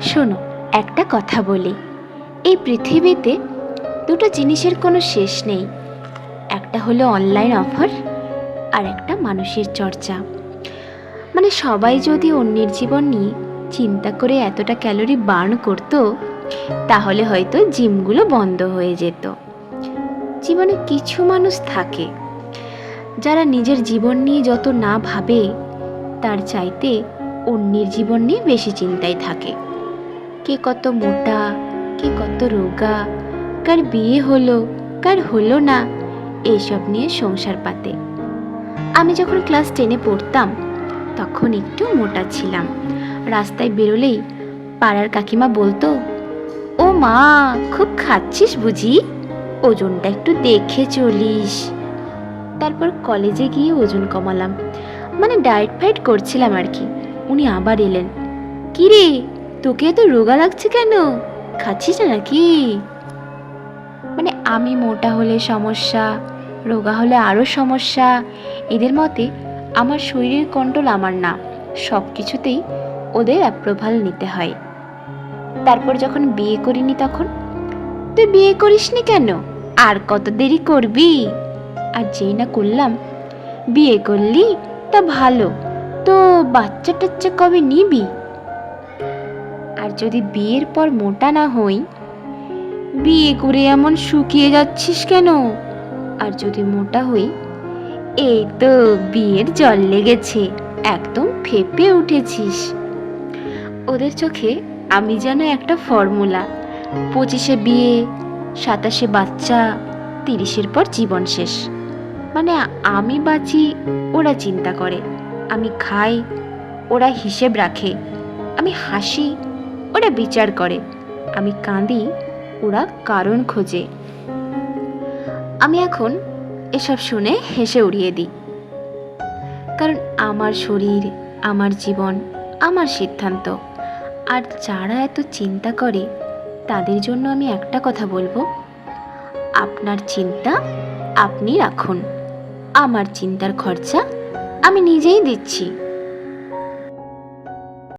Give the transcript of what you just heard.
শোনো, একটা কথা বলি, এই পৃথিবীতে দুটো জিনিসের কোনো শেষ নেই। একটা হলো অনলাইন অফার, আর একটা মানুষের চর্চা। মানে সবাই যদি অন্যের জীবন নিয়ে চিন্তা করে এতটা ক্যালোরি বার্ন করতো, তাহলে হয়তো জিমগুলো বন্ধ হয়ে যেত। জীবনে কিছু মানুষ থাকে যারা নিজের জীবন নিয়ে যত না ভাবে, তার চাইতে অন্যের জীবন নিয়ে বেশি চিন্তায় থাকে। কে কত মোটা, কে কত রোগা, কার বিয়ে হলো, কার হলো না, এইসব নিয়ে সংসার পাতে। আমি যখন ক্লাস 10-এ পড়তাম, তখন একটু মোটা ছিলাম। রাস্তায় বেরোলেই পাড়ার কাকিমা বলতো, ও মা, খুব খাচ্ছিস বুঝি, ওজনটা একটু দেখে চলিস। তারপর কলেজে গিয়ে ওজন কমালাম, মানে ডায়েট ফাইট করছিলাম আর কি। উনি আবার এলেন, কি রে, তোকে এত রোগা লাগছে কেন, খাচ্ছিস না নাকি? মানে আমি মোটা হলে সমস্যা, রোগা হলে আরও সমস্যা। এদের মতে আমার শরীরের কন্ট্রোল আমার না, সব কিছুতেই ওদের অ্যাপ্রুভাল নিতে হয়। তারপর যখন বিয়ে করিনি, তখন তুই বিয়ে করিসনি কেন, আর কত দেরি করবি? আর যেই না করলাম, বিয়ে করলি তা ভালো, তো বাচ্চা টাচ্চা কবে নিবি? আর যদি বিয়ের পর মোটা না হই, বিয়ে করে এমন শুকিয়ে যাচ্ছিস কেন? আর যদি মোটা হই, এই তো বিয়ের জল লেগেছে, একদম ফেপে উঠেছিস। ওদের চোখে আমি যেন একটা ফর্মুলা, 25-এ বিয়ে, 27-এ বাচ্চা, 30-এর পর জীবন শেষ। মানে আমি বাঁচি, ওরা চিন্তা করে, আমি খাই, ওরা হিসেব রাখে, আমি হাসি, ওরা বিচার করে, আমি কাঁদি, ওরা কারণ খোঁজে। আমি এখন এসব শুনে হেসে উড়িয়ে দিই, কারণ আমার শরীর, আমার জীবন, আমার সিদ্ধান্ত। আর যারা এত চিন্তা করে, তাদের জন্য আমি একটা কথা বলবো, আপনার চিন্তা আপনি রাখুন, আমার চিন্তার খরচা আমি নিজেই দিচ্ছি।